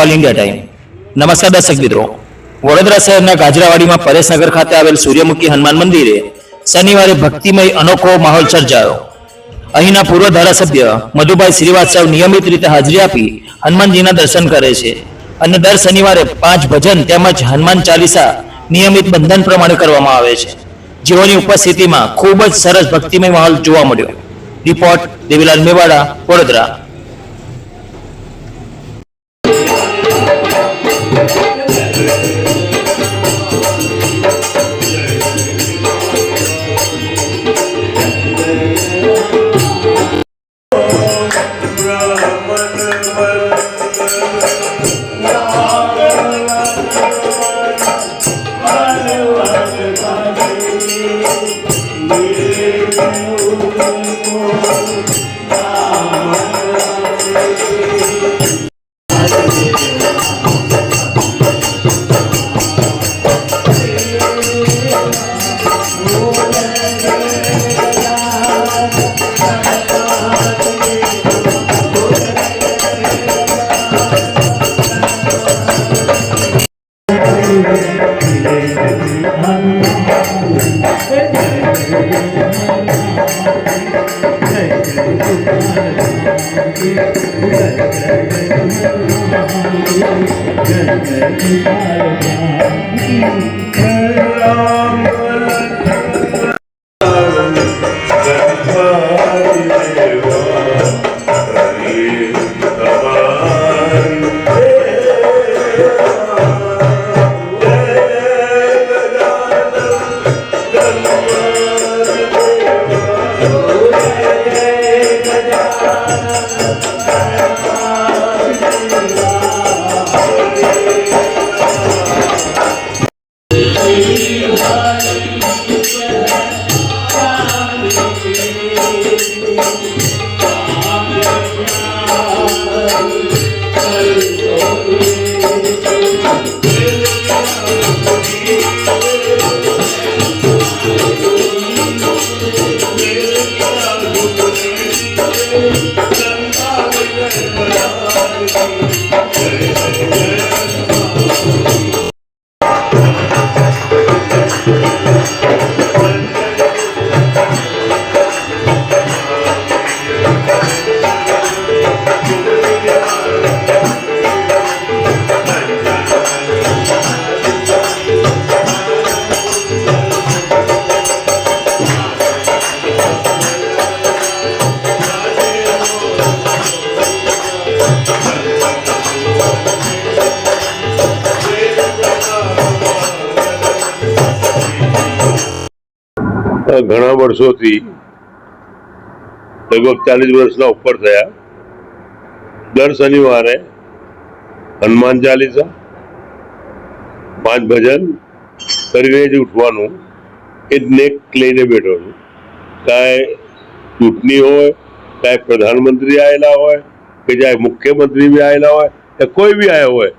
All India time. નમસ્કાર દર્શક મિત્રો, વડોદરા શહેરના ગાજરાવાડીમાં પરેશનગર ખાતે આવેલ સૂર્યમુખી હનુમાન મંદિરે શનિવારે ભક્તિમય અનોખો માહોલ સર્જાયો. અહીંના પૂર્વ ધારાસભ્ય મધુભાઈ શ્રીવાસ્તવ નિયમિત રીતે હાજરી આપી હનુમાનજીના દર્શન કરે છે અને દર શનિવારે 5 ભજન તેમજ હનુમાન ચાલીસા નિયમિત બંધન પ્રમાણે કરવામાં આવે છે, જેઓની ઉપસ્થિતિમાં ખૂબ જ સરસ ભક્તિમય માહોલ જોવા મળ્યો. રિપોર્ટ દેવીલાલ મેવાડા, વડોદરા. ઘણા વર્ષોથી લગભગ 40 વર્ષના ઉપર થયા દર શનિવારે હનુમાન ચાલીસા 5 ભજન કરીને જ ઉઠવાનું એ નેક લઈને બેઠો છું. કાંઈ ચૂંટણી હોય, કાંઈ પ્રધાનમંત્રી આવેલા હોય કે ચાહે મુખ્યમંત્રી બી આવેલા હોય કે કોઈ બી આવ્યો હોય,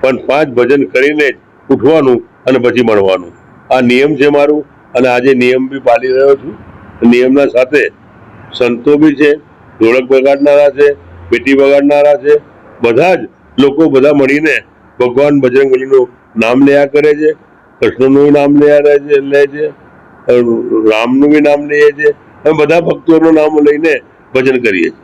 પણ 5 ભજન કરીને જ ઉઠવાનું અને પછી મળવાનું આ નિયમ છે મારું. અને આજે નિયમ બી પાલી રહ્યો છું. નિયમના સાથે સંતો બી છે, ઢોલક વગાડનારા છે, પેટી વગાડનારા છે, બધા જ લોકો બધા મળીને ભગવાન બજરંગબલીનું નામ લેયા કરે છે, કૃષ્ણનું નામ લે છે, રામનું બી નામ લઈએ છીએ. અમે બધા ભક્તોનું નામ લઈને ભજન કરીએ છીએ.